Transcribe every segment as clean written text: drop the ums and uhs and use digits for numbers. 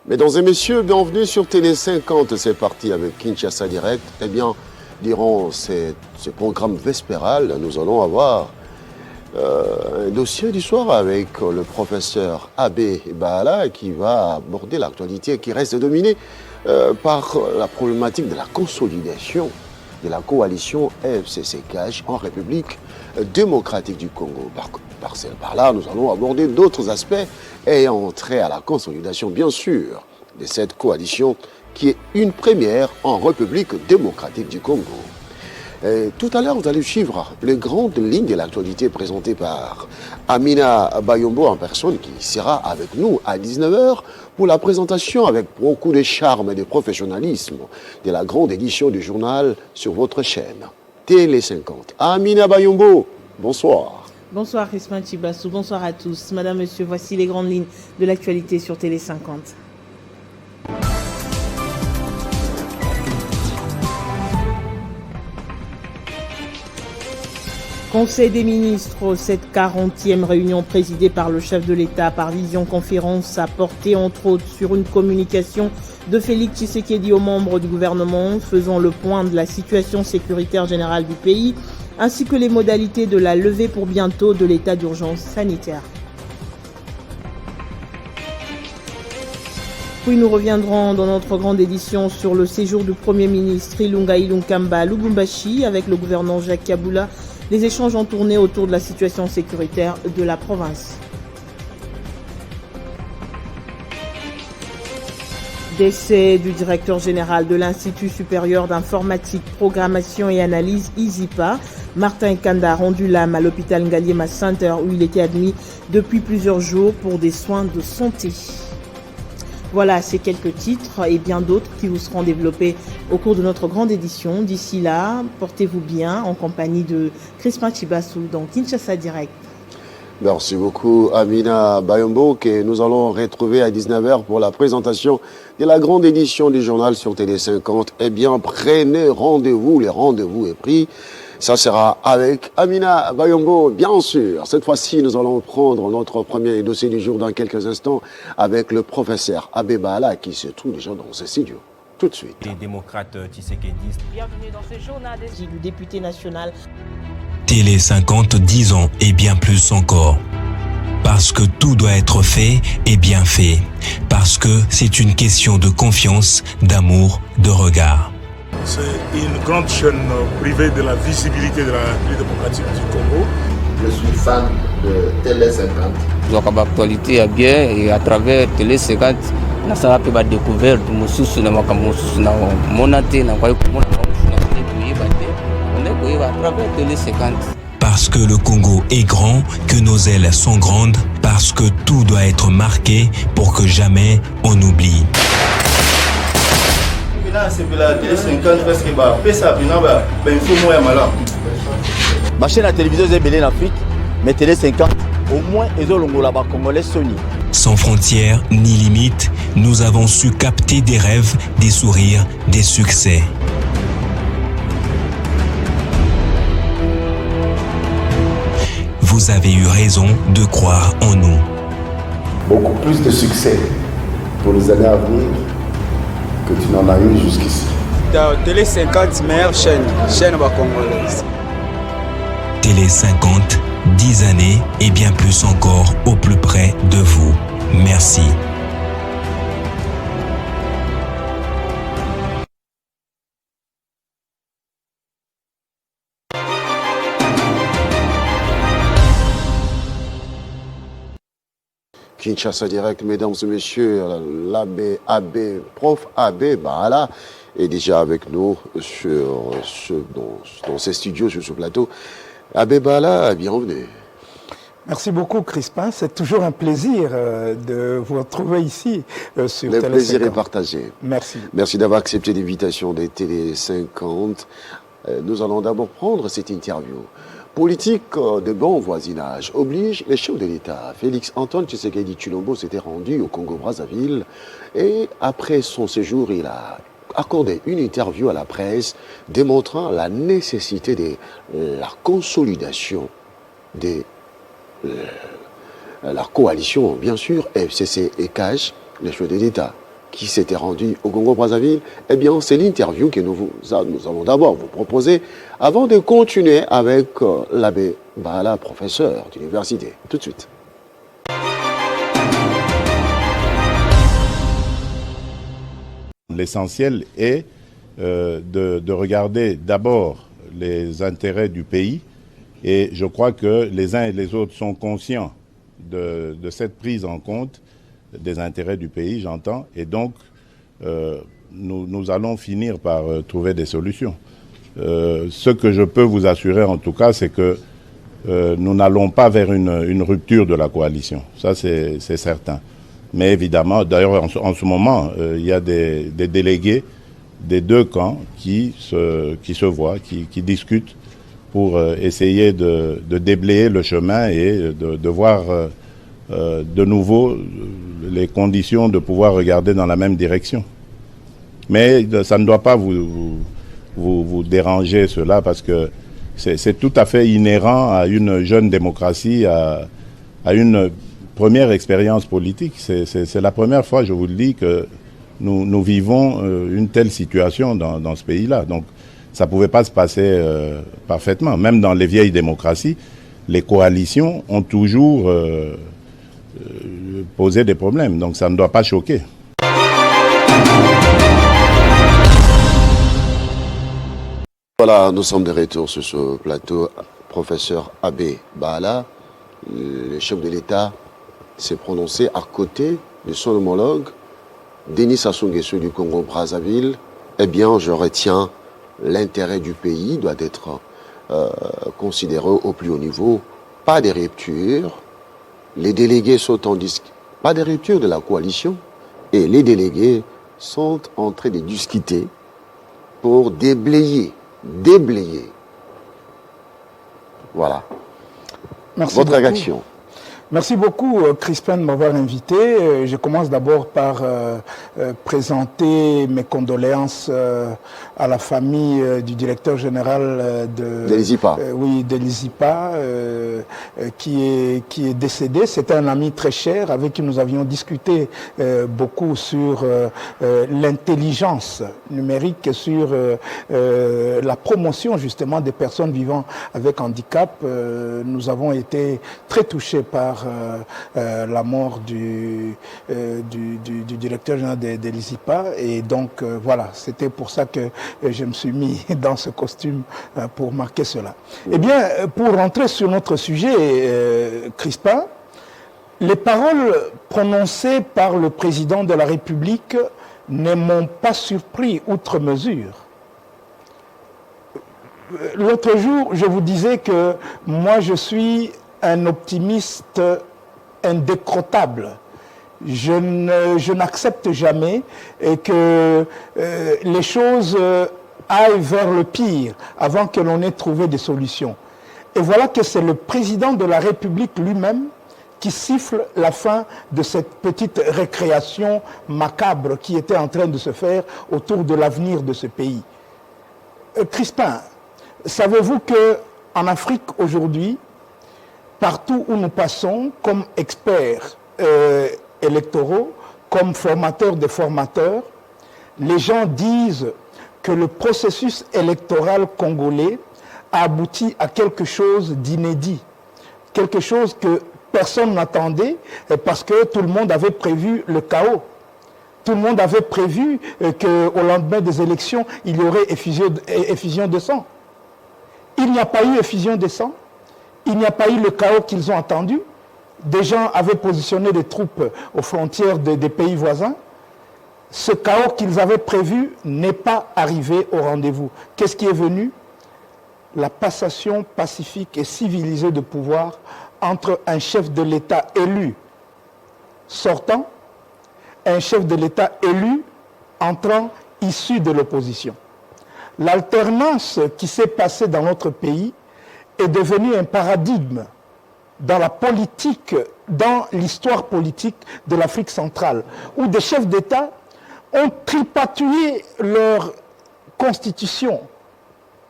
Mesdames et messieurs, bienvenue sur Télé 50. C'est parti avec Kinshasa Direct. Eh bien, durant ce programme vespéral, nous allons avoir un dossier du soir avec le professeur Abbé Baala qui va aborder l'actualité qui reste dominée par la problématique de la consolidation de la coalition FCC-CAJ en République démocratique du Congo. Par là, nous allons aborder d'autres aspects ayant trait à la consolidation, bien sûr, de cette coalition qui est une première en République démocratique du Congo. Tout à l'heure, vous allez suivre les grandes lignes de l'actualité présentées par Amina Bayombo en personne qui sera avec nous à 19h pour la présentation avec beaucoup de charme et de professionnalisme de la grande édition du journal sur votre chaîne Télé 50. Amina Bayombo, bonsoir. Bonsoir Crispin Chibassou, bonsoir à tous. Madame, Monsieur, voici les grandes lignes de l'actualité sur Télé 50. Conseil des ministres, cette 40e réunion présidée par le chef de l'État par visioconférence a porté entre autres sur une communication de Félix Tshisekedi aux membres du gouvernement faisant le point de la situation sécuritaire générale du pays ainsi que les modalités de la levée pour bientôt de l'état d'urgence sanitaire. Puis nous reviendrons dans notre grande édition sur le séjour du Premier ministre Ilunga Ilunkamba à Lubumbashi avec le gouverneur Jacques Kabula. Les échanges ont tourné autour de la situation sécuritaire de la province. Décès du directeur général de l'Institut supérieur d'informatique, programmation et analyse ISIPA, Martin Kanda, rendu l'âme à l'hôpital Ngaliema Center où il était admis depuis plusieurs jours pour des soins de santé. Voilà, ces quelques titres et bien d'autres qui vous seront développés au cours de notre grande édition. D'ici là, portez-vous bien en compagnie de Crispin Chibassou dans Kinshasa Direct. Merci beaucoup Amina Bayombo que nous allons retrouver à 19h pour la présentation de la grande édition du journal sur Télé 50. Eh bien, prenez rendez-vous, les rendez-vous est pris. Ça sera avec Amina Bayombo, bien sûr. Cette fois-ci, nous allons prendre notre premier dossier du jour dans quelques instants avec le professeur Abbé Baala qui se trouve déjà dans ce studio. Tout de suite. Les démocrates tshisekédistes. Bienvenue dans ce journal du député national. Télé 50, 10 ans et bien plus encore. Parce que tout doit être fait et bien fait. Parce que c'est une question de confiance, d'amour, de regard. C'est une grande chaîne privée de la visibilité de la République démocratique du Congo. Je suis fan de Télé 50. Donc l'actualité est bien et à travers Télé 50, on a fait la découverte de Moussous, na Monate, na à travers Télé 50. Parce que le Congo est grand, que nos ailes sont grandes, parce que tout doit être marqué pour que jamais on oublie. Ma chaîne à télévision est belée en Afrique, mais Télé 50, au moins, ils ont la Congolais Sony. Sans frontières ni limites, nous avons su capter des rêves, des sourires, des succès. Vous avez eu raison de croire en nous. Beaucoup plus de succès pour les années à venir que tu n'en as eu jusqu'ici. Télé 50, meilleure chaîne congolaise. Télé 50, 10 années et bien plus encore au plus près de vous. Merci. Kinshasa Direct, mesdames et messieurs, prof Abbé Baala est déjà avec nous dans ces studios, sur ce plateau. Abbé Baala, bienvenue. Merci beaucoup Crispin, c'est toujours un plaisir de vous retrouver ici sur Télé 50. Le plaisir est partagé. Merci. Merci d'avoir accepté l'invitation des Télé 50. Nous allons d'abord prendre cette interview. Politique de bon voisinage oblige les chefs de l'État. Félix Antoine Tshisekedi Tshilombo s'était rendu au Congo-Brazzaville et après son séjour, il a accordé une interview à la presse démontrant la nécessité de la consolidation de la coalition, bien sûr, FCC et CAJ, les chefs de l'État. qui s'était rendu au Congo-Brazzaville, eh bien, c'est l'interview que nous allons d'abord vous proposer avant de continuer avec l'abbé Bala, professeur d'université. Tout de suite. L'essentiel est de regarder d'abord les intérêts du pays et je crois que les uns et les autres sont conscients de cette prise en compte des intérêts du pays, j'entends, et donc nous allons finir par trouver des solutions. Ce que je peux vous assurer en tout cas, c'est que nous n'allons pas vers une rupture de la coalition, ça c'est certain. Mais évidemment, d'ailleurs en ce moment, il y a des délégués des deux camps qui se voient, qui discutent pour essayer de déblayer le chemin et de voir de nouveau les conditions de pouvoir regarder dans la même direction. Mais ça ne doit pas vous déranger cela parce que c'est tout à fait inhérent à une jeune démocratie, à une première expérience politique. C'est la première fois, je vous le dis, que nous vivons une telle situation dans ce pays-là. Donc ça ne pouvait pas se passer parfaitement. Même dans les vieilles démocraties, les coalitions ont toujours posé des problèmes. Donc ça ne doit pas choquer. Voilà, nous sommes de retour sur ce plateau. Professeur Abbé Bala, le chef de l'État, s'est prononcé à côté de son homologue, Denis Sassou Nguesso du Congo-Brazzaville. Eh bien, je retiens l'intérêt du pays doit être considéré au plus haut niveau. Pas de rupture. Les délégués sont en discussion. Pas de rupture de la coalition. Et les délégués sont en train de discuter pour déblayer. Voilà. Merci Votre beaucoup. réaction. Merci beaucoup, Crispin, de m'avoir invité. Je commence d'abord par présenter mes condoléances à la famille du directeur général de l'ISIPA. Oui, de l'ISIPA, qui est décédé. C'était un ami très cher avec qui nous avions discuté beaucoup sur l'intelligence numérique, sur la promotion justement des personnes vivant avec handicap. Nous avons été très touchés par la mort du directeur général de l'ISIPA et donc voilà, c'était pour ça que je me suis mis dans ce costume pour marquer cela. Eh bien, pour rentrer sur notre sujet, Crispin, les paroles prononcées par le président de la République ne m'ont pas surpris outre mesure. L'autre jour, je vous disais que moi je suis un optimiste indécrottable. Je n'accepte jamais que les choses aillent vers le pire avant que l'on ait trouvé des solutions. Et voilà que c'est le président de la République lui-même qui siffle la fin de cette petite récréation macabre qui était en train de se faire autour de l'avenir de ce pays. Crispin, savez-vous qu'en Afrique aujourd'hui, partout où nous passons, comme experts électoraux, comme formateurs des formateurs, les gens disent que le processus électoral congolais a abouti à quelque chose d'inédit, quelque chose que personne n'attendait parce que tout le monde avait prévu le chaos. Tout le monde avait prévu qu'au lendemain des élections, il y aurait effusion de sang. Il n'y a pas eu effusion de sang. Il n'y a pas eu le chaos qu'ils ont attendu. Des gens avaient positionné des troupes aux frontières des pays voisins. Ce chaos qu'ils avaient prévu n'est pas arrivé au rendez-vous. Qu'est-ce qui est venu? La passation pacifique et civilisée de pouvoir entre un chef de l'État élu sortant et un chef de l'État élu entrant issu de l'opposition. L'alternance qui s'est passée dans notre pays est devenu un paradigme dans la politique, dans l'histoire politique de l'Afrique centrale, où des chefs d'État ont tripatouillé leur constitution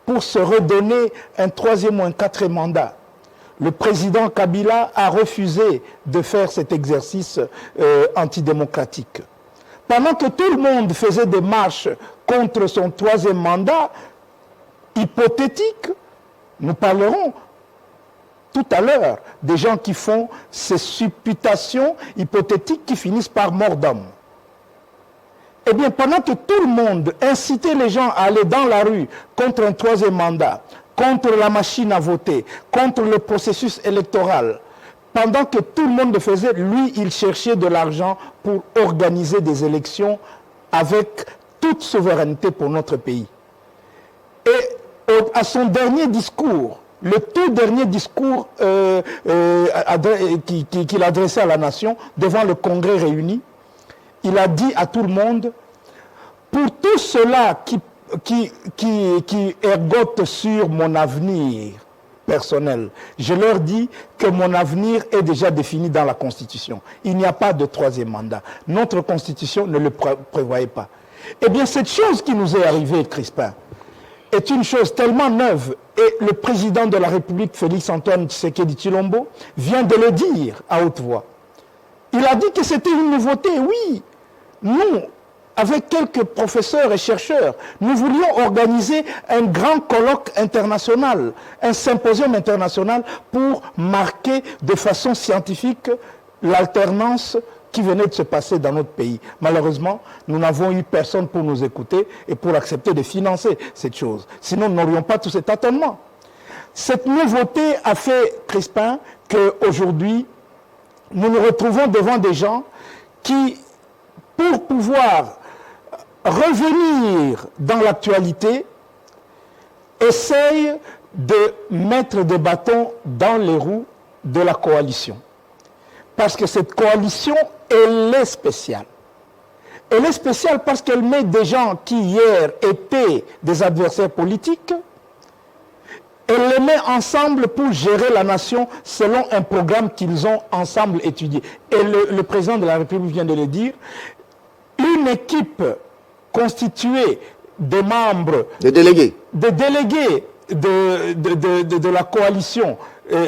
pour se redonner un troisième ou un quatrième mandat. Le président Kabila a refusé de faire cet exercice antidémocratique. pendant que tout le monde faisait des marches contre son troisième mandat, hypothétique, nous parlerons tout à l'heure des gens qui font ces supputations hypothétiques qui finissent par mort d'homme. Eh bien, pendant que tout le monde incitait les gens à aller dans la rue contre un troisième mandat, contre la machine à voter, contre le processus électoral, pendant que tout le monde le faisait, lui, il cherchait de l'argent pour organiser des élections avec toute souveraineté pour notre pays. Et à son dernier discours, le tout dernier discours qu'il adressait à la nation devant le Congrès réuni, il a dit à tout le monde, pour tous ceux-là qui ergotent sur mon avenir personnel, je leur dis que mon avenir est déjà défini dans la Constitution. Il n'y a pas de troisième mandat. Notre Constitution ne le prévoyait pas. Eh bien, cette chose qui nous est arrivée, Crispin, est une chose tellement neuve, et le président de la République, Félix-Antoine Tshisekedi Tshilombo, vient de le dire à haute voix. Il a dit que c'était une nouveauté, oui. Nous, avec quelques professeurs et chercheurs, nous voulions organiser un grand colloque international, un symposium international pour marquer de façon scientifique l'alternance qui venait de se passer dans notre pays. Malheureusement, nous n'avons eu personne pour nous écouter et pour accepter de financer cette chose. Sinon, nous n'aurions pas tout cet attendement. Cette nouveauté a fait, Crispin, qu'aujourd'hui, nous nous retrouvons devant des gens qui, pour pouvoir revenir dans l'actualité, essayent de mettre des bâtons dans les roues de la coalition. Parce que cette coalition, elle est spéciale. Elle est spéciale parce qu'elle met des gens qui hier étaient des adversaires politiques, elle les met ensemble pour gérer la nation selon un programme qu'ils ont ensemble étudié. Et le président de la République vient de le dire, une équipe constituée de membres, des délégués de la coalition,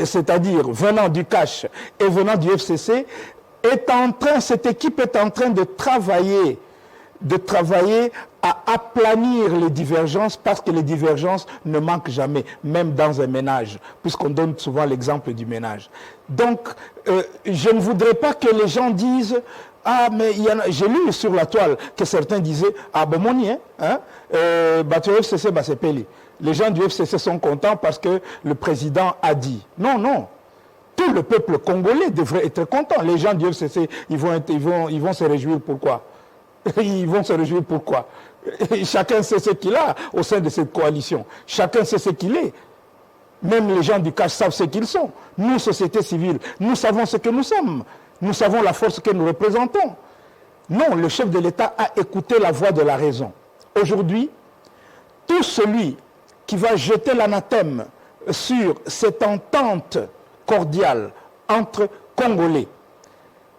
c'est-à-dire venant du CACH et venant du FCC, cette équipe est en train de travailler à aplanir les divergences, parce que les divergences ne manquent jamais, même dans un ménage, puisqu'on donne souvent l'exemple du ménage. Donc, je ne voudrais pas que les gens disent « Ah, mais j'ai lu sur la toile que certains disaient « Ah, ben, moni, tu FCC, c'est peli. » Les gens du FCC sont contents parce que le président a dit. Non, non. Tout le peuple congolais devrait être content. Les gens du FCC, ils vont se réjouir pourquoi? Ils vont se réjouir pourquoi? Chacun sait ce qu'il a au sein de cette coalition. Chacun sait ce qu'il est. Même les gens du CACH savent ce qu'ils sont. Nous, société civile, nous savons ce que nous sommes. Nous savons la force que nous représentons. Non, le chef de l'État a écouté la voix de la raison. Aujourd'hui, tout celui qui va jeter l'anathème sur cette entente cordiale entre Congolais,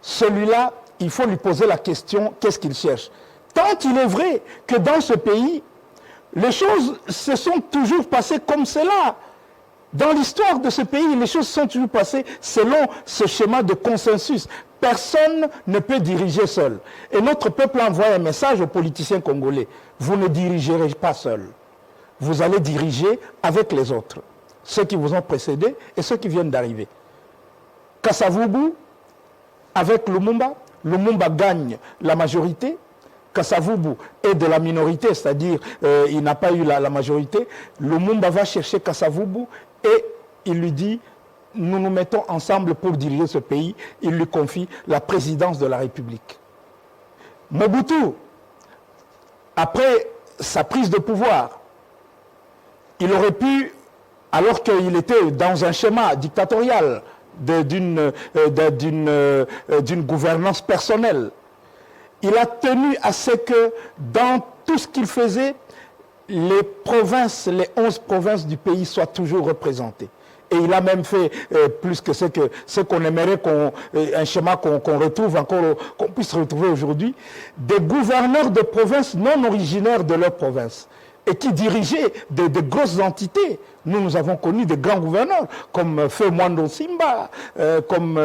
celui-là, il faut lui poser la question, qu'est-ce qu'il cherche? Tant il est vrai que dans ce pays, les choses se sont toujours passées comme cela. Dans l'histoire de ce pays, les choses se sont toujours passées selon ce schéma de consensus. Personne ne peut diriger seul. Et notre peuple envoie un message aux politiciens congolais. Vous ne dirigerez pas seul. Vous allez diriger avec les autres. Ceux qui vous ont précédés et ceux qui viennent d'arriver. Kasavubu, avec Lumumba, Lumumba gagne la majorité. Kasavubu est de la minorité, c'est-à-dire il n'a pas eu la majorité. Lumumba va chercher Kasavubu et il lui dit, nous nous mettons ensemble pour diriger ce pays. Il lui confie la présidence de la République. Mobutu, après sa prise de pouvoir, il aurait pu, alors qu'il était dans un schéma dictatorial d'une gouvernance personnelle, il a tenu à ce que dans tout ce qu'il faisait, les provinces, les 11 provinces du pays soient toujours représentées. Et il a même fait plus que ce qu'on aimerait, un schéma qu'on retrouve encore, qu'on puisse retrouver aujourd'hui, des gouverneurs de provinces non originaires de leur province et qui dirigeaient de grosses entités. Nous avons connu des grands gouverneurs comme Feu Mwando Simba, comme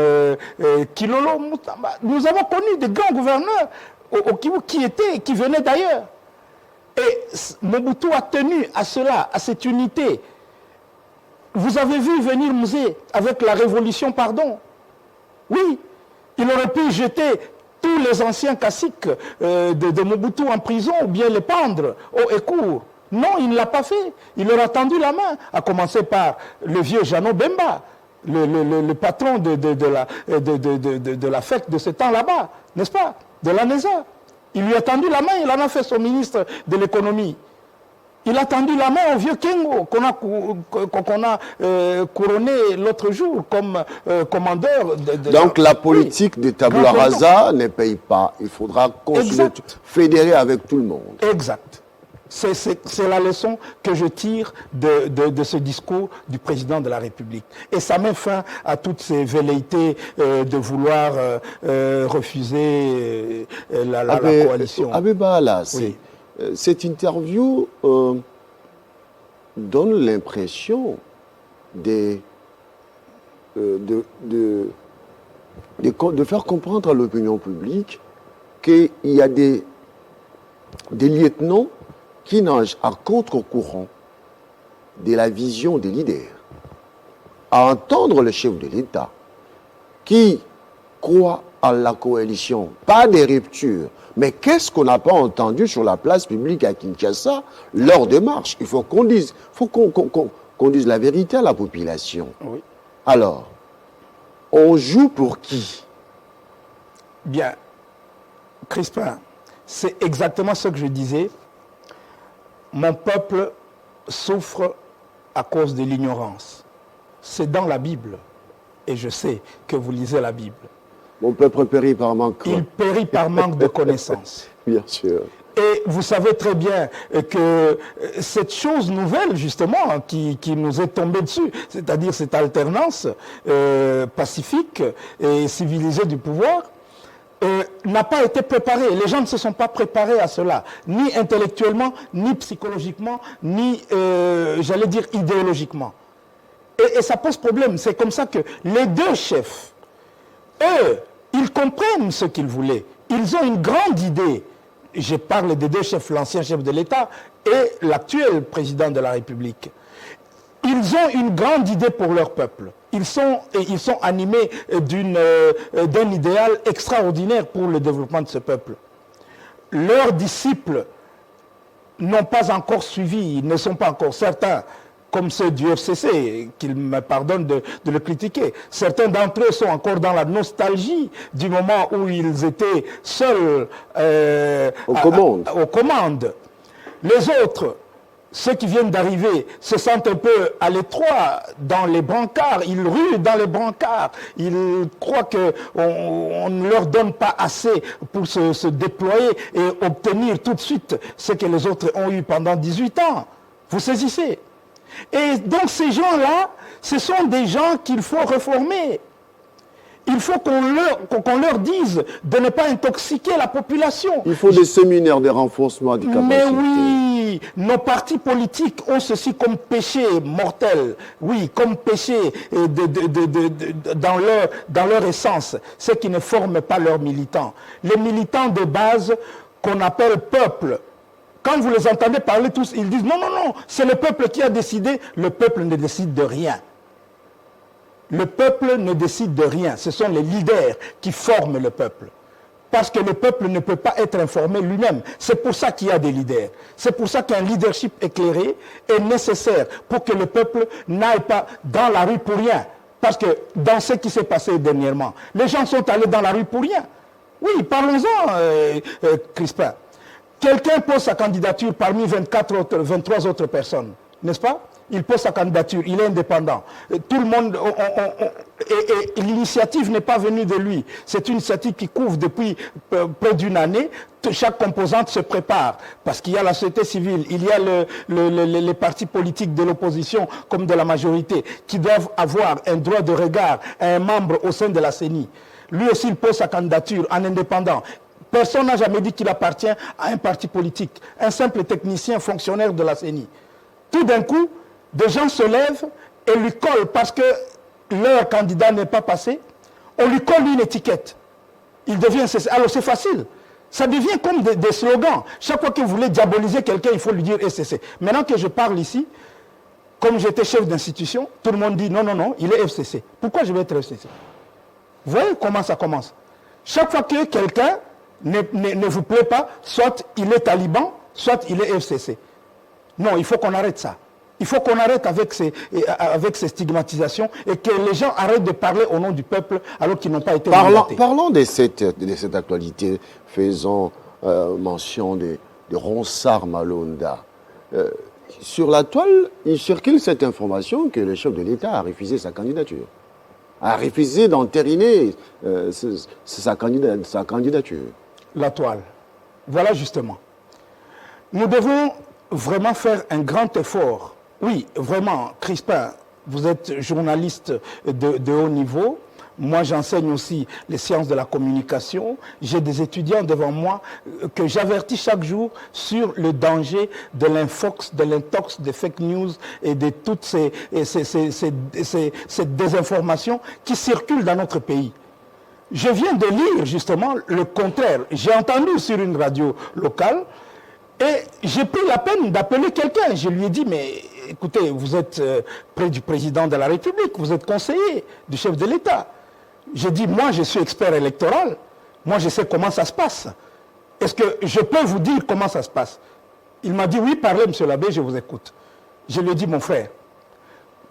Kilolo Moutamba. Nous avons connu des grands gouverneurs au Kivu qui venaient d'ailleurs. Et Mobutu a tenu à cela, à cette unité. Vous avez vu venir Mouzé avec la révolution, pardon. Oui, il aurait pu jeter tous les anciens caciques de Mobutu en prison ou bien les pendre haut et court. Non, il ne l'a pas fait. Il leur a tendu la main, à commencer par le vieux Jeannot Bemba, le patron de la fête de ce temps là-bas, n'est-ce pas, de l'ANESA. Il lui a tendu la main, il en a fait son ministre de l'économie. Il a tendu la main au vieux Kengo qu'on a couronné l'autre jour comme commandeur. Donc la politique des tabula rasa ne paye pas. Il faudra fédérer avec tout le monde. Exact. C'est la leçon que je tire de ce discours du président de la République. Et ça met fin à toutes ces velléités de vouloir refuser la coalition. Abeba, là, cette interview donne l'impression de faire comprendre à l'opinion publique qu'il y a des lieutenants qui nagent à contre-courant de la vision des leaders, à entendre le chef de l'État, qui croit à la coalition, pas des ruptures. Mais qu'est-ce qu'on n'a pas entendu sur la place publique à Kinshasa lors des marches? Il faut qu'on dise, qu'on dise la vérité à la population. Oui. Alors, on joue pour qui? Bien, Crispin, c'est exactement ce que je disais. Mon peuple souffre à cause de l'ignorance. C'est dans la Bible. Et je sais que vous lisez la Bible. Mon peuple périt par manque. Il périt par manque de connaissances. Bien sûr. Et vous savez très bien que cette chose nouvelle, justement, qui nous est tombée dessus, c'est-à-dire cette alternance pacifique et civilisée du pouvoir, n'a pas été préparée. Les gens ne se sont pas préparés à cela, ni intellectuellement, ni psychologiquement, ni, j'allais dire, idéologiquement. Et ça pose problème. C'est comme ça que les deux chefs, eux, ils comprennent ce qu'ils voulaient. Ils ont une grande idée. Je parle des deux chefs, l'ancien chef de l'État et l'actuel président de la République. Ils ont une grande idée pour leur peuple. Ils sont animés d'un idéal extraordinaire pour le développement de ce peuple. Leurs disciples n'ont pas encore suivi, ils ne sont pas encore certains, comme ceux du FCC, qu'ils me pardonnent de le critiquer. Certains d'entre eux sont encore dans la nostalgie du moment où ils étaient seuls aux commandes. Les autres, ceux qui viennent d'arriver, se sentent un peu à l'étroit dans les brancards, ils ruent dans les brancards, ils croient qu'on ne leur donne pas assez pour se déployer et obtenir tout de suite ce que les autres ont eu pendant 18 ans. Vous saisissez? Et donc ces gens-là, ce sont des gens qu'il faut réformer. Il faut qu'on leur dise de ne pas intoxiquer la population. Il faut des séminaires de renforcement des capacités. Mais oui, nos partis politiques ont ceci comme péché mortel. Oui, comme péché dans leur essence. C'est qu'ils ne forment pas leurs militants. Les militants de base qu'on appelle peuple, quand vous les entendez parler tous, ils disent non, non, non, c'est le peuple qui a décidé. Le peuple ne décide de rien. Le peuple ne décide de rien. Ce sont les leaders qui forment le peuple. Parce que le peuple ne peut pas être informé lui-même. C'est pour ça qu'il y a des leaders. C'est pour ça qu'un leadership éclairé est nécessaire pour que le peuple n'aille pas dans la rue pour rien. Parce que dans ce qui s'est passé dernièrement, les gens sont allés dans la rue pour rien. Oui, parlons-en, Crispin. Quelqu'un pose sa candidature parmi 23 autres personnes, n'est-ce pas? Il pose sa candidature, il est indépendant. Tout le monde, et l'initiative n'est pas venue de lui. C'est une initiative qui couvre depuis près d'une année. Chaque composante se prépare, parce qu'il y a la société civile, il y a les partis politiques de l'opposition comme de la majorité, qui doivent avoir un droit de regard à un membre au sein de la CENI. Lui aussi, il pose sa candidature en indépendant. Personne n'a jamais dit qu'il appartient à un parti politique. Un simple technicien fonctionnaire de la CENI. Tout d'un coup, des gens se lèvent et lui collent parce que leur candidat n'est pas passé. On lui colle une étiquette. Il devient... Alors c'est facile. Ça devient comme des slogans. Chaque fois que vous voulez diaboliser quelqu'un, il faut lui dire FCC. Maintenant que je parle ici, comme j'étais chef d'institution, tout le monde dit non, non, non, il est FCC. Pourquoi je vais être FCC? Vous voyez comment ça commence? Chaque fois que quelqu'un ne vous plaît pas, soit il est taliban, soit il est FCC. Non, il faut qu'on arrête ça. Il faut qu'on arrête avec ces stigmatisations et que les gens arrêtent de parler au nom du peuple alors qu'ils n'ont pas été mandatés. Parlons de cette actualité, faisant mention de Ronsard Malonda. Sur la toile, il circule cette information que le chef de l'État a refusé sa candidature. A refusé d'entériner sa candidature. La toile. Voilà justement. Nous devons vraiment faire un grand effort. Oui, vraiment, Crispin, vous êtes journaliste de haut niveau. Moi, j'enseigne aussi les sciences de la communication. J'ai des étudiants devant moi que j'avertis chaque jour sur le danger de l'infox, de l'intox, des fake news et de toutes ces désinformations qui circulent dans notre pays. Je viens de lire justement le contraire. J'ai entendu sur une radio locale et j'ai pris la peine d'appeler quelqu'un. Je lui ai dit, mais écoutez, vous êtes près du président de la République, vous êtes conseiller du chef de l'État. J'ai dit, moi je suis expert électoral, moi je sais comment ça se passe. Est-ce que je peux vous dire comment ça se passe? Il m'a dit, oui, parlez monsieur l'abbé, je vous écoute. Je lui ai dit, mon frère,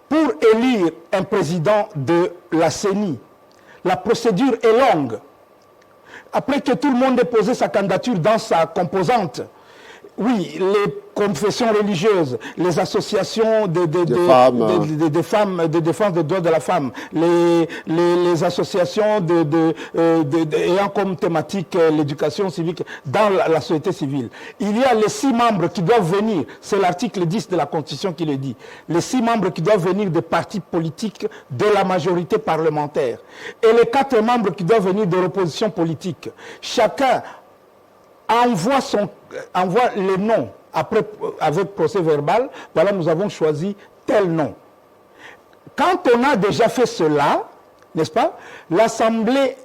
pour élire un président de la CENI, la procédure est longue. Après que tout le monde ait posé sa candidature dans sa composante, oui, les confessions religieuses, les associations de femmes, de défense des droits de la femme, les associations ayant comme thématique l'éducation civique dans la société civile. Il y a les 6 membres qui doivent venir, c'est l'article 10 de la Constitution qui le dit, les 6 membres qui doivent venir des partis politiques de la majorité parlementaire et les 4 membres qui doivent venir de l'opposition politique. Chacun envoie les noms après, avec procès verbal. Voilà, nous avons choisi tel nom. Quand on a déjà fait cela, n'est-ce pas, l'Assemblée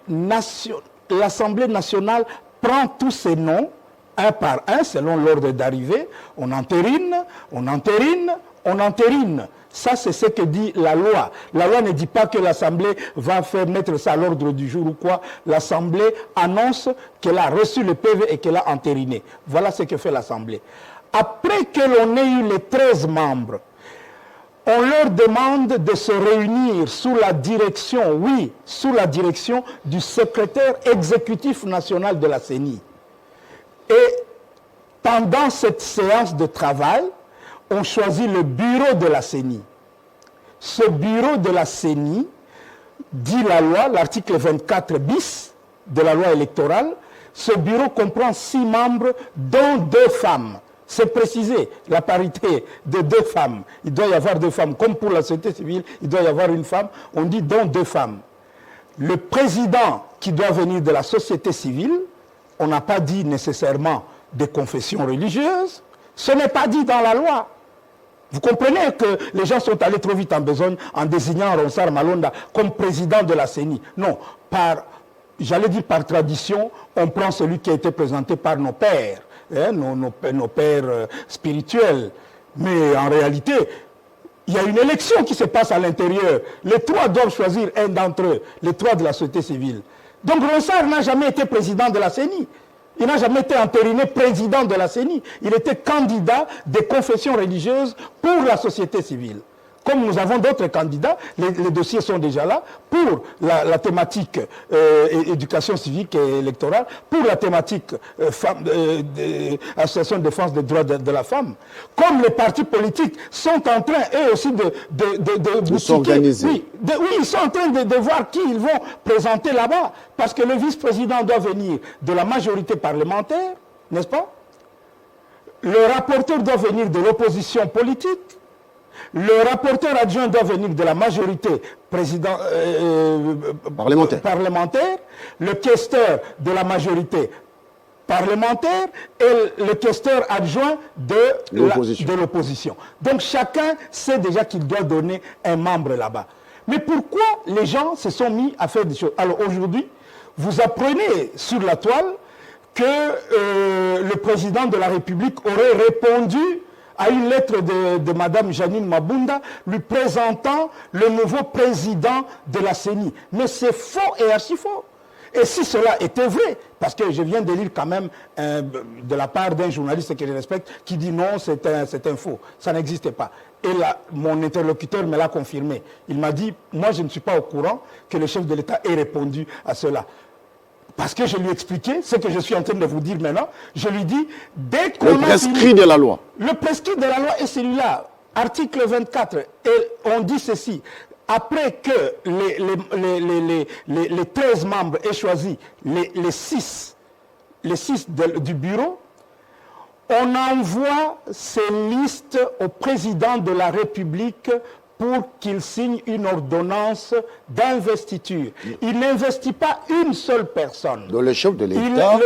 nationale prend tous ces noms, un par un, selon l'ordre d'arrivée. On entérine, on entérine, on entérine. Ça, c'est ce que dit la loi. La loi ne dit pas que l'Assemblée va faire mettre ça à l'ordre du jour ou quoi. L'Assemblée annonce qu'elle a reçu le PV et qu'elle a entériné. Voilà ce que fait l'Assemblée. Après que l'on ait eu les 13 membres, on leur demande de se réunir sous la direction, oui, sous la direction du secrétaire exécutif national de la CENI. Et pendant cette séance de travail, on choisit le bureau de la CENI. Ce bureau de la CENI, dit la loi, l'article 24 bis de la loi électorale, ce bureau comprend 6 membres, dont 2 femmes. C'est précisé, la parité de 2 femmes. Il doit y avoir 2 femmes. Comme pour la société civile, il doit y avoir une femme. On dit dont 2 femmes. Le président qui doit venir de la société civile, on n'a pas dit nécessairement des confessions religieuses. Ce n'est pas dit dans la loi. Vous comprenez que les gens sont allés trop vite en besogne en désignant Ronsard Malonda comme président de la CENI. Non, j'allais dire par tradition, on prend celui qui a été présenté par nos pères, hein, nos pères spirituels. Mais en réalité, il y a une élection qui se passe à l'intérieur. Les 3 doivent choisir un d'entre eux, les 3 de la société civile. Donc Ronsard n'a jamais été président de la CENI. Il n'a jamais été entériné président de la CENI. Il était candidat des confessions religieuses pour la société civile. Comme nous avons d'autres candidats, les dossiers sont déjà là, pour la thématique éducation civique et électorale, pour la thématique association de défense des droits de la femme. Comme les partis politiques sont en train, eux aussi, de s'organiser. Oui, ils sont en train de voir qui ils vont présenter là-bas. Parce que le vice-président doit venir de la majorité parlementaire, n'est-ce pas? Le rapporteur doit venir de l'opposition politique. Le rapporteur adjoint doit venir de la majorité parlementaire, le questeur de la majorité parlementaire et le questeur adjoint de l'opposition. Donc chacun sait déjà qu'il doit donner un membre là-bas. Mais pourquoi les gens se sont mis à faire des choses? Alors aujourd'hui, vous apprenez sur la toile que le président de la République aurait répondu à une lettre de Mme Janine Mabunda lui présentant le nouveau président de la CENI. Mais c'est faux et archi faux. Et si cela était vrai, parce que je viens de lire quand même de la part d'un journaliste que je respecte qui dit non, c'est un faux, ça n'existait pas. Et là, mon interlocuteur me l'a confirmé. Il m'a dit, moi je ne suis pas au courant que le chef de l'État ait répondu à cela. Parce que je lui ai expliqué ce que je suis en train de vous dire maintenant. Je lui dis, dès qu'on le prescrit de la loi. Le prescrit de la loi est celui-là. Article 24. Et on dit ceci. Après que les 13 membres aient choisi les 6 du bureau, on envoie ces listes au président de la République pour qu'il signe une ordonnance d'investiture. Il n'investit pas une seule personne. Donc le chef de l'État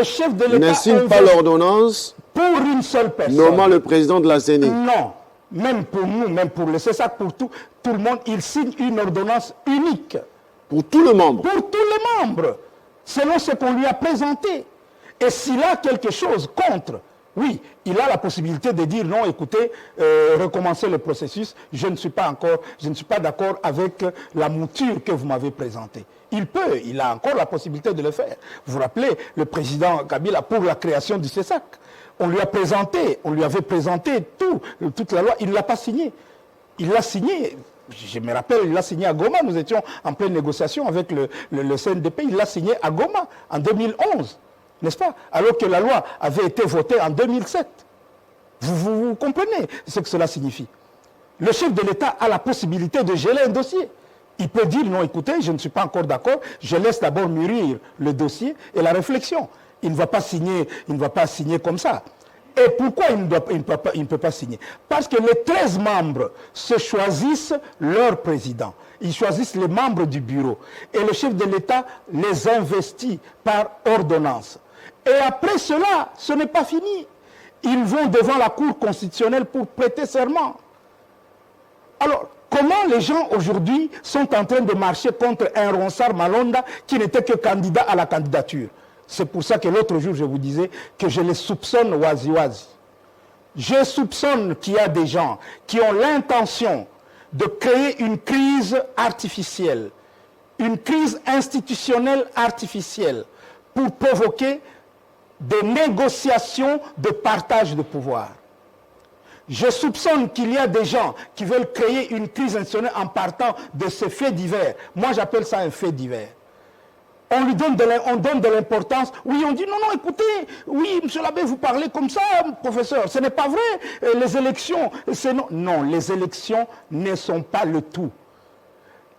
ne signe pas l'ordonnance pour une seule personne. Nommant le président de la CENI. Non. Même pour nous, même pour le CESAC, pour tout le monde, il signe une ordonnance unique. Pour tous les membres. Pour tous les membres. Selon ce qu'on lui a présenté. Et s'il a quelque chose contre, oui, il a la possibilité de dire non, écoutez, recommencez le processus, je ne suis pas d'accord avec la mouture que vous m'avez présentée. Il a encore la possibilité de le faire. Vous vous rappelez, le président Kabila, pour la création du CESAC, on lui avait présenté toute la loi, il ne l'a pas signé. Il l'a signé, je me rappelle, il l'a signé à Goma, nous étions en pleine négociation avec le CNDP, il l'a signé à Goma en 2011. N'est-ce pas? Alors que la loi avait été votée en 2007. Vous comprenez ce que cela signifie. Le chef de l'État a la possibilité de geler un dossier. Il peut dire, non, écoutez, je ne suis pas encore d'accord, je laisse d'abord mûrir le dossier et la réflexion. Il ne va pas signer comme ça. Et pourquoi il ne peut pas signer? Parce que les 13 membres se choisissent leur président. Ils choisissent les membres du bureau. Et le chef de l'État les investit par ordonnance. Et après cela, ce n'est pas fini. Ils vont devant la Cour constitutionnelle pour prêter serment. Alors, comment les gens aujourd'hui sont en train de marcher contre un Ronsard Malonda qui n'était que candidat à la candidature? C'est pour ça que l'autre jour, je vous disais que je les soupçonne wazi-wazi. Je soupçonne qu'il y a des gens qui ont l'intention de créer une crise artificielle, une crise institutionnelle artificielle, pour provoquer des négociations de partage de pouvoir. Je soupçonne qu'il y a des gens qui veulent créer une crise institutionnelle en partant de ces faits divers. Moi, j'appelle ça un fait divers. On donne de l'importance. Oui, on dit non, écoutez, oui, M. l'abbé, vous parlez comme ça, professeur. Ce n'est pas vrai. Les élections, c'est non. Non, les élections ne sont pas le tout.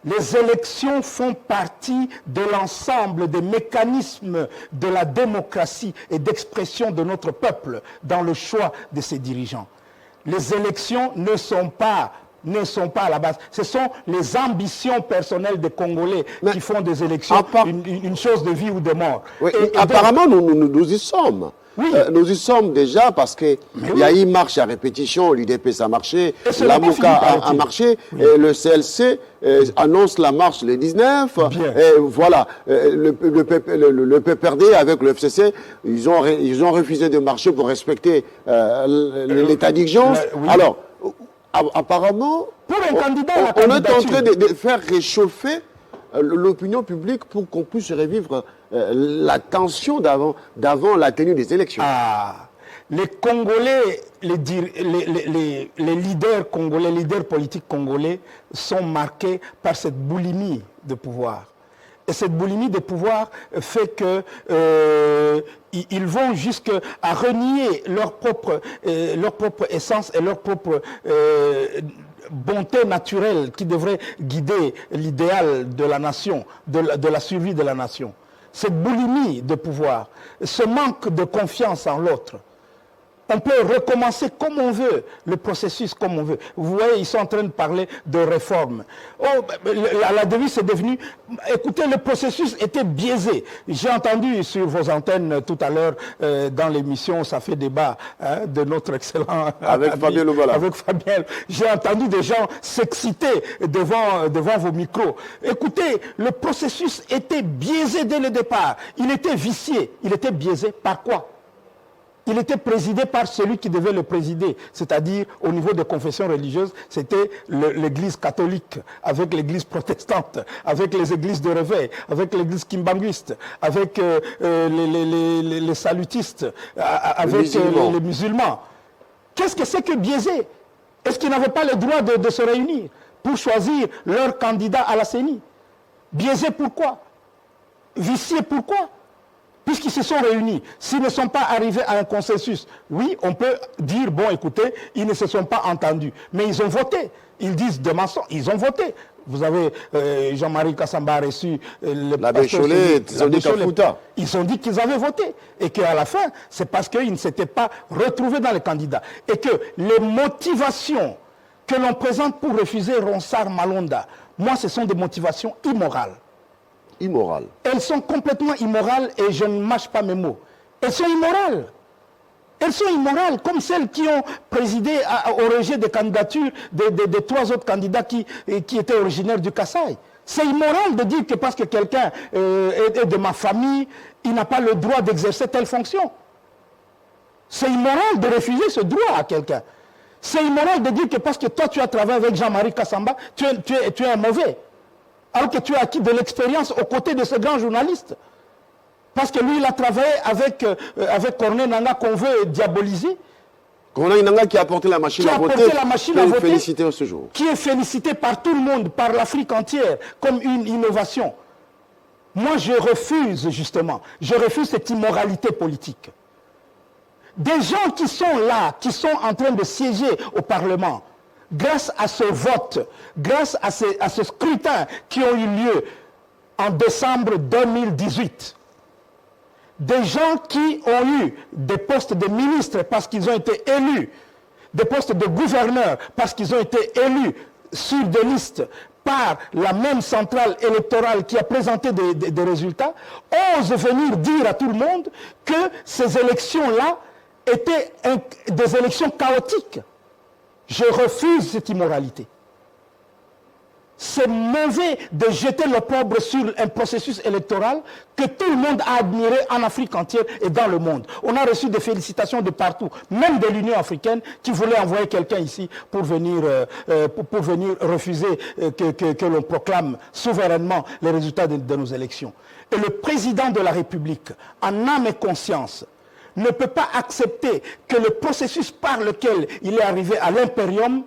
Les élections font partie de l'ensemble des mécanismes de la démocratie et d'expression de notre peuple dans le choix de ses dirigeants. Les élections ne sont pas à la base. Ce sont les ambitions personnelles des Congolais qui font des élections une chose de vie ou de mort. Oui, apparemment, nous y sommes. Oui. Nous y sommes déjà parce qu'il y a eu marche à répétition, l'UDP ça a marché, la MOUCA a marché, oui. Et le CLC annonce la marche le 19. Et voilà, le PPRD avec le FCC, ils ont refusé de marcher pour respecter l'état d'urgence. Oui. Alors, apparemment, pour un candidat, on est en train de faire réchauffer l'opinion publique pour qu'on puisse revivre la tension d'avant la tenue des élections. Ah, les Congolais, les leaders congolais, les leaders politiques congolais sont marqués par cette boulimie de pouvoir. Et cette boulimie de pouvoir fait que ils vont jusqu'à renier leur propre essence et leur propre bonté naturelle qui devrait guider l'idéal de la nation, de la survie de la nation. Cette boulimie de pouvoir, ce manque de confiance en l'autre, On peut recommencer comme on veut, le processus comme on veut. Vous voyez, ils sont en train de parler de réforme. Oh, la devise est devenue... Écoutez, le processus était biaisé. J'ai entendu sur vos antennes tout à l'heure, dans l'émission, ça fait débat de notre excellent... Avec Fabien Loubala. Avec Fabien. J'ai entendu des gens s'exciter devant vos micros. Écoutez, le processus était biaisé dès le départ. Il était vicié. Il était biaisé par quoi? Il était présidé par celui qui devait le présider, c'est-à-dire au niveau des confessions religieuses, c'était l'église catholique, avec l'église protestante, avec les églises de réveil, avec l'église kimbanguiste, avec les salutistes, avec les musulmans. Qu'est-ce que c'est que biaisé? Est-ce qu'ils n'avaient pas le droit de se réunir pour choisir leur candidat à la CENI? Biaisé pourquoi? Vicié pourquoi? Puisqu'ils se sont réunis, s'ils ne sont pas arrivés à un consensus, oui, on peut dire, bon, écoutez, ils ne se sont pas entendus. Mais ils ont voté. Ils disent de mensonges, ils ont voté. Vous avez Jean-Marie Kassamba a reçu l'abbé Cholet, ils ont dit qu'ils avaient voté. Et qu'à la fin, c'est parce qu'ils ne s'étaient pas retrouvés dans les candidats. Et que les motivations que l'on présente pour refuser Ronsard Malonda, moi, ce sont des motivations immorales. Immorales. Elles sont complètement immorales et je ne mâche pas mes mots. Elles sont immorales. Elles sont immorales, comme celles qui ont présidé au rejet des candidatures des 3 autres candidats qui étaient originaires du Kasaï. C'est immoral de dire que parce que quelqu'un est de ma famille, il n'a pas le droit d'exercer telle fonction. C'est immoral de refuser ce droit à quelqu'un. C'est immoral de dire que parce que toi tu as travaillé avec Jean-Marie Kassamba, tu es un mauvais. Alors que tu as acquis de l'expérience aux côtés de ce grand journaliste. Parce que lui, il a travaillé avec Corneille Nangaa qu'on veut diaboliser. Corneille Nangaa qui a apporté la machine à voter. Félicité ce jour. Qui est félicité par tout le monde, par l'Afrique entière, comme une innovation. Moi, je refuse justement, cette immoralité politique. Des gens qui sont là, qui sont en train de siéger au Parlement, grâce à ce vote, grâce à ce scrutin qui ont eu lieu en décembre 2018, des gens qui ont eu des postes de ministres parce qu'ils ont été élus, des postes de gouverneurs parce qu'ils ont été élus sur des listes par la même centrale électorale qui a présenté des résultats, osent venir dire à tout le monde que ces élections-là étaient des élections chaotiques. Je refuse cette immoralité. C'est mauvais de jeter l'opprobre sur un processus électoral que tout le monde a admiré en Afrique entière et dans le monde. On a reçu des félicitations de partout, même de l'Union africaine qui voulait envoyer quelqu'un ici pour venir refuser que l'on proclame souverainement les résultats de nos élections. Et le président de la République, en âme et conscience, ne peut pas accepter que le processus par lequel il est arrivé à l'impérium,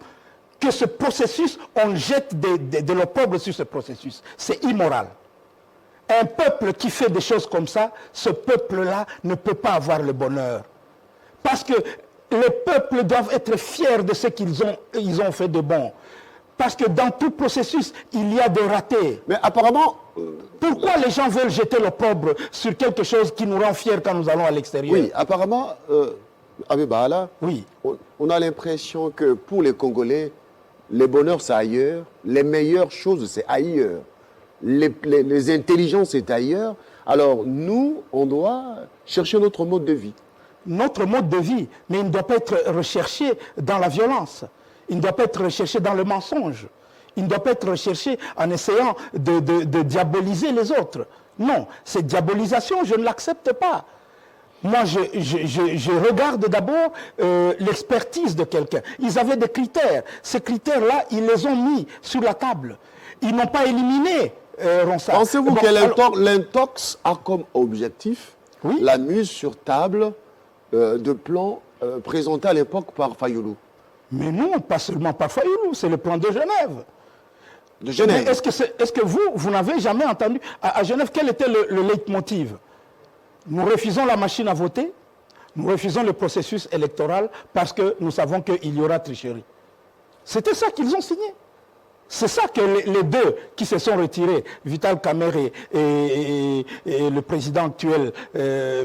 que ce processus, on jette de l'opprobre sur ce processus. C'est immoral. Un peuple qui fait des choses comme ça, ce peuple-là ne peut pas avoir le bonheur. Parce que les peuples doivent être fiers de ce qu'ils ont fait de bon. Parce que dans tout processus, il y a des ratés. Mais apparemment... Pourquoi les gens veulent jeter l'opprobre sur quelque chose qui nous rend fiers quand nous allons à l'extérieur? Oui, apparemment, Abibala, oui. On a l'impression que pour les Congolais, les bonheurs c'est ailleurs, les meilleures choses c'est ailleurs, les intelligences c'est ailleurs. Alors nous, on doit chercher notre mode de vie. Notre mode de vie, mais il ne doit pas être recherché dans la violence. Il ne doit pas être recherché dans le mensonge. Il ne doit pas être recherché en essayant de diaboliser les autres. Non, cette diabolisation, je ne l'accepte pas. Moi, je regarde d'abord l'expertise de quelqu'un. Ils avaient des critères. Ces critères-là, ils les ont mis sur la table. Ils n'ont pas éliminé Ronsard. Pensez-vous que l'intox a comme objectif la mise sur table de plans présentés à l'époque par Fayoulou? Mais non, pas seulement par Fayoulou, c'est le plan de Genève. De Genève. Est-ce que vous n'avez jamais entendu à Genève, quel était le leitmotiv? Nous refusons la machine à voter, nous refusons le processus électoral parce que nous savons qu'il y aura tricherie. C'était ça qu'ils ont signé. C'est ça que les deux qui se sont retirés, Vital Kamerhe et le président actuel,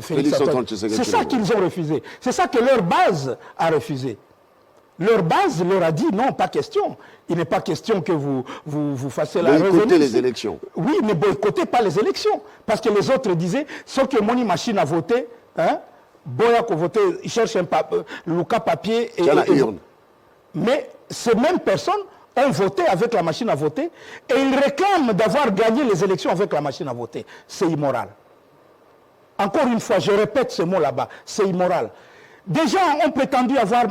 Félix Antoine, c'est ça qu'ils ont refusé. C'est ça que leur base a refusé. Leur base leur a dit non, pas question. Il n'est pas question que vous fassiez la résolution. Boycotter les élections. Oui, mais boycottez pas les élections. Parce que les autres disaient, sauf que Moni Machine a voté, hein, Boya a voté, il cherche un Lucas papier et urne. Mais ces mêmes personnes ont voté avec la machine à voter et ils réclament d'avoir gagné les élections avec la machine à voter. C'est immoral. Encore une fois, je répète ce mot là-bas, c'est immoral. Des gens ont prétendu avoir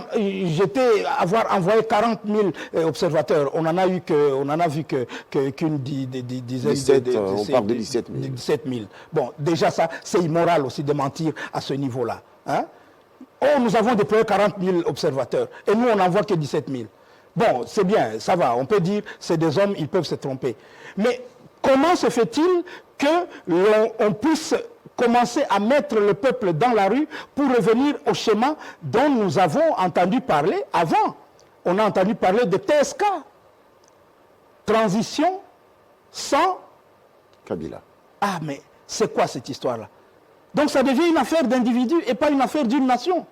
envoyé 40 000 observateurs. On en a vu qu'une dizaine on parle de 17 000. 17 000. Bon, déjà ça, c'est immoral aussi de mentir à ce niveau-là. Hein? Oh, nous avons déployé 40 000 observateurs et nous, on n'envoie que 17 000. Bon, c'est bien, ça va. On peut dire, c'est des hommes, ils peuvent se tromper. Mais comment se fait-il qu'on puisse commencer à mettre le peuple dans la rue pour revenir au schéma dont nous avons entendu parler avant? On a entendu parler de TSK. Transition sans Kabila. Ah, mais c'est quoi cette histoire-là? Donc ça devient une affaire d'individu et pas une affaire d'une nation.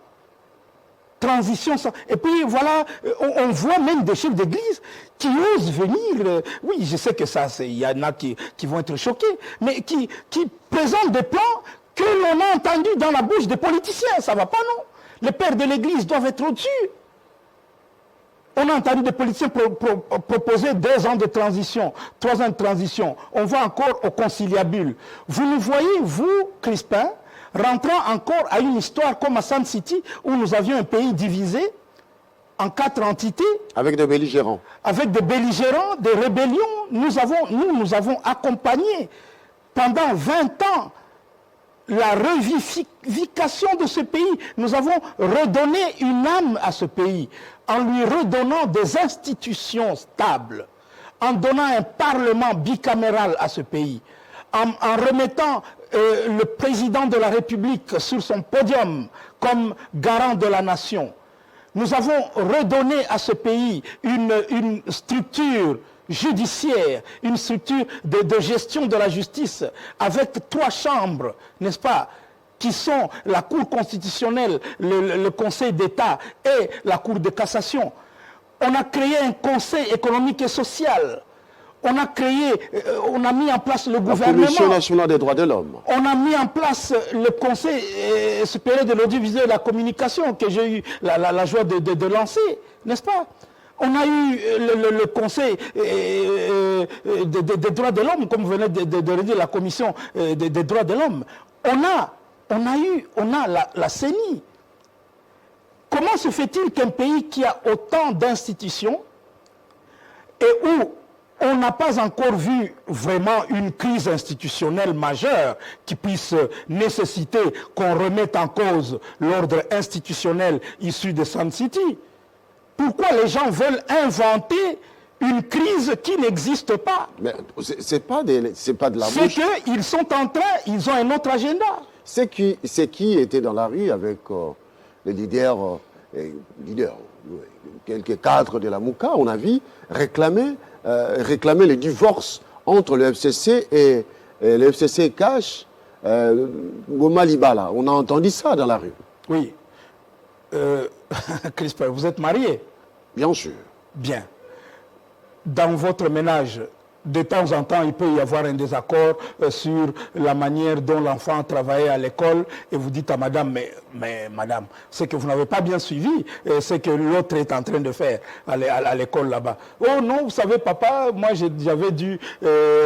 Transition sans... Et puis voilà, on voit même des chefs d'église qui osent venir. Oui, je sais que ça, il y en a qui vont être choqués, mais qui présentent des plans que l'on a entendus dans la bouche des politiciens. Ça ne va pas, non? Les pères de l'église doivent être au-dessus. On a entendu des politiciens proposer 2 ans de transition, 3 ans de transition. On va encore au conciliabule. Vous nous voyez, vous, Crispin, rentrant encore à une histoire comme à Sun City, où nous avions un pays divisé en 4 entités. Avec des belligérants. Avec des belligérants, des rébellions. Nous avons accompagné pendant 20 ans la revivification de ce pays. Nous avons redonné une âme à ce pays en lui redonnant des institutions stables, en donnant un parlement bicaméral à ce pays, en remettant le président de la République sur son podium comme garant de la nation. Nous avons redonné à ce pays une structure judiciaire, une structure de gestion de la justice avec 3 chambres, n'est-ce pas, qui sont la Cour constitutionnelle, le Conseil d'État et la Cour de cassation. On a créé un Conseil économique et social. On a mis en place le gouvernement. La Commission nationale des droits de l'homme. On a mis en place le Conseil supérieur de l'audiovisuel et de la communication que j'ai eu la joie de lancer, n'est-ce pas? On a eu le Conseil des droits de l'homme, comme vous venez de redire, la Commission des droits de l'homme. On a la CENI. Comment se fait-il qu'un pays qui a autant d'institutions et où on n'a pas encore vu vraiment une crise institutionnelle majeure qui puisse nécessiter qu'on remette en cause l'ordre institutionnel issu de Sun City? Pourquoi les gens veulent inventer une crise qui n'existe pas? Mais c'est pas de la C'est qu'ils sont en train, ils ont un autre agenda. C'est qui était dans la rue avec les leaders, quelques cadres de la Mouka, on a vu réclamer le divorce entre le FCC et le FCC Cash, Goma Libala. On a entendu ça dans la rue. Oui. Crispin, vous êtes marié? Bien sûr. Bien. Dans votre ménage, de temps en temps, il peut y avoir un désaccord sur la manière dont l'enfant travaillait à l'école et vous dites à madame, mais madame, c'est que vous n'avez pas bien suivi ce que l'autre est en train de faire à l'école là-bas. Oh non, vous savez papa, moi j'avais dû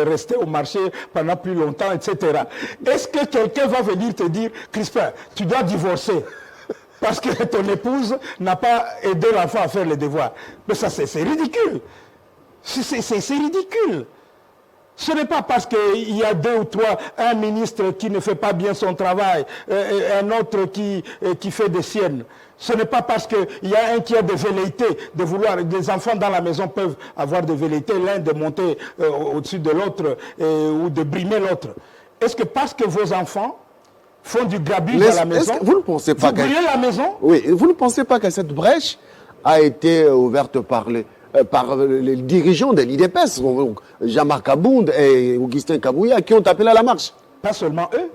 rester au marché pendant plus longtemps, etc. Est-ce que quelqu'un va venir te dire, Crispin, tu dois divorcer parce que ton épouse n'a pas aidé l'enfant à faire les devoirs? Mais ça c'est ridicule. C'est ridicule. Ce n'est pas parce qu'il y a 2 ou 3, un ministre qui ne fait pas bien son travail, un autre qui fait des siennes. Ce n'est pas parce qu'il y a un qui a des velléités de vouloir... Les enfants dans la maison peuvent avoir des velléités, l'un de monter au-dessus de l'autre ou de brimer l'autre. Est-ce que parce que vos enfants font du grabuge à la maison, vous ne pensez pas vous brûlez la maison? Oui, vous ne pensez pas que cette brèche a été ouverte par par les dirigeants de l'IDPS, Jean-Marc Abound et Augustin Kabouya, qui ont appelé à la marche. Pas seulement eux.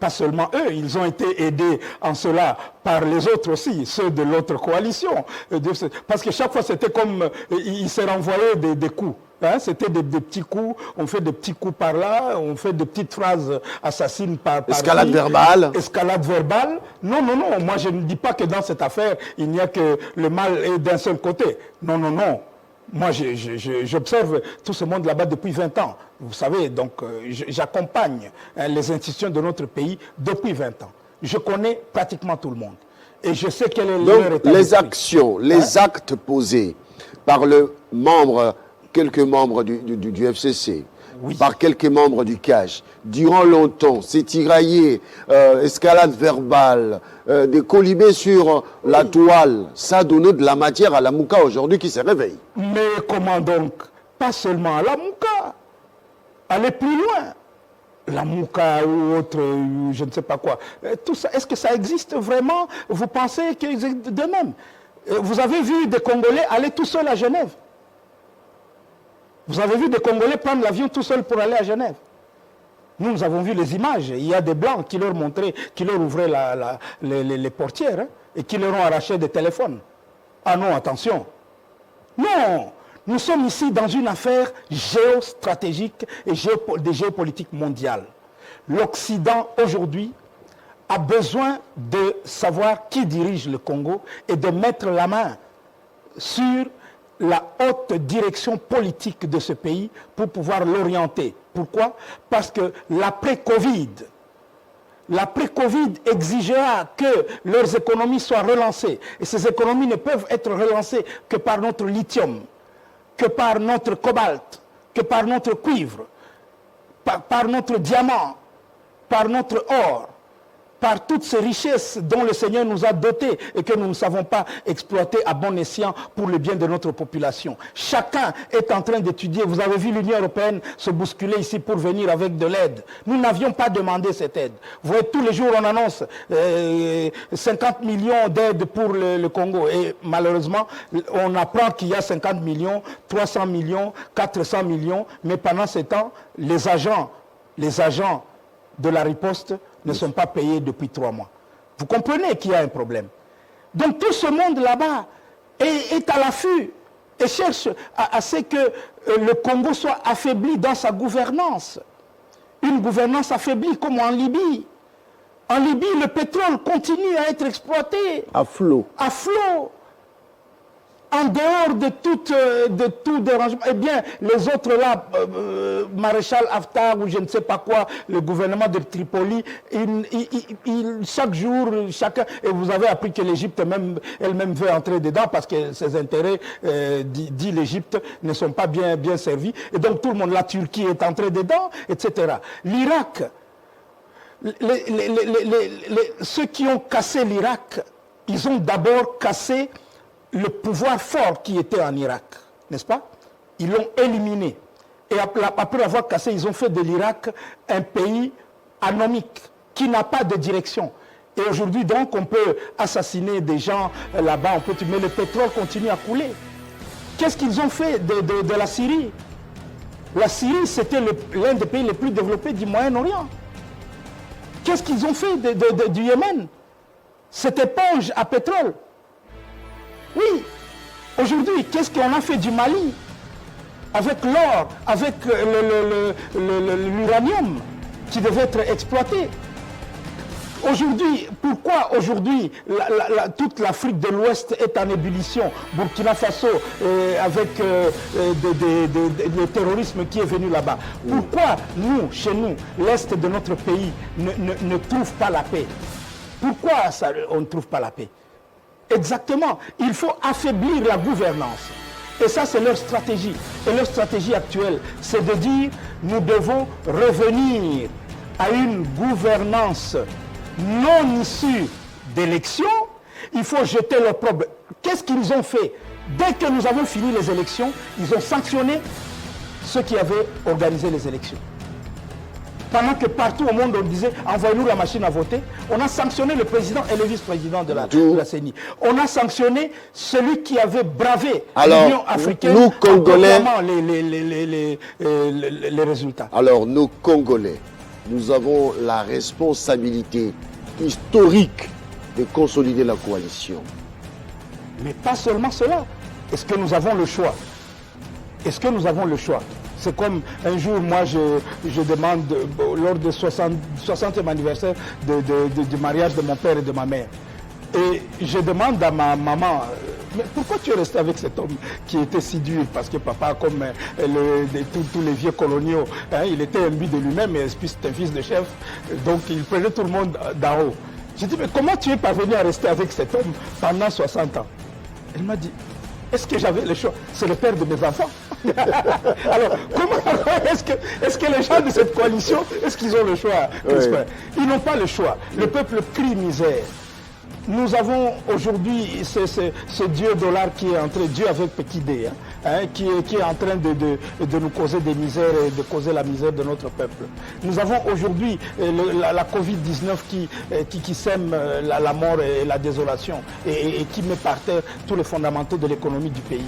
Pas seulement eux, ils ont été aidés en cela par les autres aussi, ceux de l'autre coalition. Parce que chaque fois, c'était comme, ils se renvoyaient des coups. Hein, c'était des petits coups, on fait des petits coups par là, on fait des petites phrases assassines par escalade verbale. Escalade verbale. Non, non, non, moi je ne dis pas que dans cette affaire, il n'y a que le mal est d'un seul côté. Non, non, non. Moi, j'observe tout ce monde là-bas depuis 20 ans. Vous savez, donc j'accompagne les institutions de notre pays depuis 20 ans. Je connais pratiquement tout le monde. Et je sais quel est leur état les d'esprit. actions, les actes posés par quelques membres du FCC, oui, par quelques membres du CAJ, durant longtemps, c'est tiraillé, escalade verbale, des colibés sur la toile, ça donne de la matière à la Mouka aujourd'hui qui se réveille. Mais comment donc? Pas seulement à la Mouka, aller plus loin. La Mouka ou autre, je ne sais pas quoi. Tout ça, est-ce que ça existe vraiment? Vous pensez qu'ils existent de même? Vous avez vu des Congolais aller tout seuls à Genève? Vous avez vu des Congolais prendre l'avion tout seuls pour aller à Genève? Nous avons vu les images. Il y a des Blancs qui leur montraient, qui leur ouvraient les portières, hein, et qui leur ont arraché des téléphones. Ah non, attention. Non, nous sommes ici dans une affaire géostratégique et de géopolitique mondiale. L'Occident, aujourd'hui, a besoin de savoir qui dirige le Congo et de mettre la main sur la haute direction politique de ce pays pour pouvoir l'orienter. Pourquoi? Parce que l'après-Covid exigera que leurs économies soient relancées. Et ces économies ne peuvent être relancées que par notre lithium, que par notre cobalt, que par notre cuivre, par notre diamant, par notre or, par toutes ces richesses dont le Seigneur nous a dotés et que nous ne savons pas exploiter à bon escient pour le bien de notre population. Chacun est en train d'étudier. Vous avez vu l'Union européenne se bousculer ici pour venir avec de l'aide. Nous n'avions pas demandé cette aide. Vous voyez, tous les jours on annonce 50 millions d'aides pour le Congo. Et malheureusement, on apprend qu'il y a 50 millions, 300 millions, 400 millions. Mais pendant ce temps, les agents de la riposte ne sont pas payés depuis 3 mois. Vous comprenez qu'il y a un problème. Donc tout ce monde là-bas est à l'affût et cherche à ce que le Congo soit affaibli dans sa gouvernance. Une gouvernance affaiblie comme en Libye. En Libye, le pétrole continue à être exploité. À flot. À flot. En dehors de tout dérangement, eh bien, les autres là, maréchal Haftar ou je ne sais pas quoi, le gouvernement de Tripoli, chaque jour, chacun, et vous avez appris que l'Égypte elle-même veut entrer dedans parce que ses intérêts, dit l'Égypte, ne sont pas bien servis. Et donc tout le monde, la Turquie est entrée dedans, etc. L'Irak, ceux qui ont cassé l'Irak, ils ont d'abord cassé le pouvoir fort qui était en Irak, n'est-ce pas? Ils l'ont éliminé. Et après avoir cassé, ils ont fait de l'Irak un pays anomique, qui n'a pas de direction. Et aujourd'hui, donc, on peut assassiner des gens là-bas, mais le pétrole continue à couler. Qu'est-ce qu'ils ont fait de la Syrie? La Syrie, c'était l'un des pays les plus développés du Moyen-Orient. Qu'est-ce qu'ils ont fait du Yémen? Cette éponge à pétrole. Oui, aujourd'hui, qu'est-ce qu'on a fait du Mali? Avec l'or, avec l'uranium qui devait être exploité. Aujourd'hui, pourquoi aujourd'hui toute l'Afrique de l'Ouest est en ébullition? Burkina Faso, avec le terrorisme qui est venu là-bas. Pourquoi nous, chez nous, l'Est de notre pays ne trouve pas la paix? Pourquoi on ne trouve pas la paix? Exactement, il faut affaiblir la gouvernance. Et ça, c'est leur stratégie. Et leur stratégie actuelle, c'est de dire, nous devons revenir à une gouvernance non issue d'élections. Il faut jeter leur propre... Qu'est-ce qu'ils ont fait? Dès que nous avons fini les élections, ils ont sanctionné ceux qui avaient organisé les élections. pendant que partout au monde on disait envoyez-nous la machine à voter. On a sanctionné le président et le vice-président de la CENI. On a sanctionné celui qui avait bravé l'Union africaine nous, Congolais, en les résultats. Alors nous, Congolais, nous avons la responsabilité historique de consolider la coalition. Mais pas seulement cela. Est-ce que nous avons le choix? Est-ce que nous avons le choix? C'est comme un jour, moi, je demande, lors du 60e anniversaire du mariage de mon père et de ma mère, et je demande à ma maman, mais pourquoi tu es resté avec cet homme qui était si dur? Parce que papa, comme tous les vieux coloniaux, hein, il était imbu de lui-même, et puis c'était un fils de chef, donc il prenait tout le monde d'en haut. J'ai dit, mais comment tu es parvenu à rester avec cet homme pendant 60 ans? Elle m'a dit, est-ce que j'avais le choix? C'est le père de mes enfants. Alors, comment est-ce que les gens de cette coalition, est-ce qu'ils ont le choix? Oui. Ils n'ont pas le choix. Le peuple crie misère. Nous avons aujourd'hui ce Dieu dollar qui est en train, Dieu avec petit d, qui est en train de nous causer des misères et de causer la misère de notre peuple. Nous avons aujourd'hui la Covid-19 qui sème la mort et la désolation et qui met par terre tous les fondamentaux de l'économie du pays.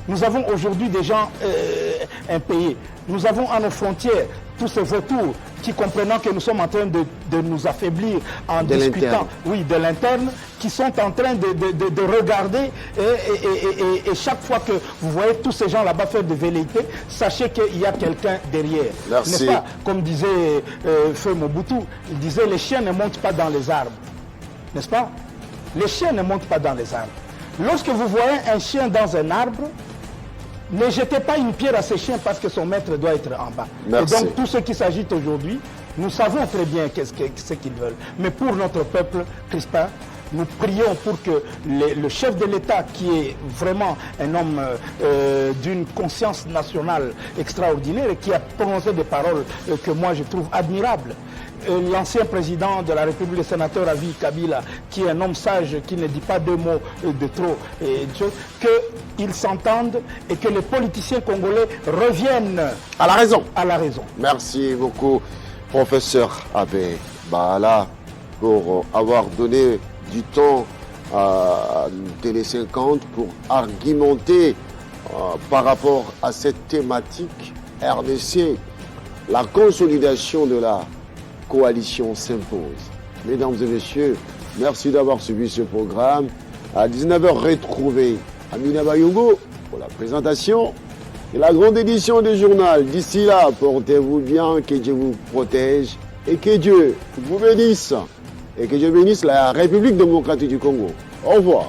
Nous avons aujourd'hui des gens impayés. Nous avons à nos frontières tous ces vautours qui, comprenant que nous sommes en train de nous affaiblir en discutant de l'interne, qui sont en train de regarder et chaque fois que vous voyez tous ces gens là-bas faire des velléités, sachez qu'il y a quelqu'un derrière. N'est-ce pas? Comme disait Feu Mobutu, il disait les chiens ne montent pas dans les arbres. N'est-ce pas? Les chiens ne montent pas dans les arbres. Lorsque vous voyez un chien dans un arbre, ne jetez pas une pierre à ce chien parce que son maître doit être en bas. Merci. Et donc tous ceux qui s'agitent aujourd'hui, nous savons très bien ce qu'ils veulent. Mais pour notre peuple, Crispin, nous prions pour que le chef de l'État, qui est vraiment un homme d'une conscience nationale extraordinaire et qui a prononcé des paroles que moi je trouve admirables, l'ancien président de la République, le sénateur Avi Kabila, qui est un homme sage, qui ne dit pas deux mots de trop, qu'ils s'entendent et que les politiciens congolais reviennent à la raison. À la raison. Merci beaucoup, professeur Abbé Baala, pour avoir donné du temps à Télé 50 pour argumenter par rapport à cette thématique RDC. La consolidation de la coalition s'impose. Mesdames et messieurs, merci d'avoir suivi ce programme. À 19h, retrouvez Amina Bayongo pour la présentation de la grande édition du journal. D'ici là, portez-vous bien, que Dieu vous protège et que Dieu vous bénisse. Et que Dieu bénisse la République démocratique du Congo. Au revoir.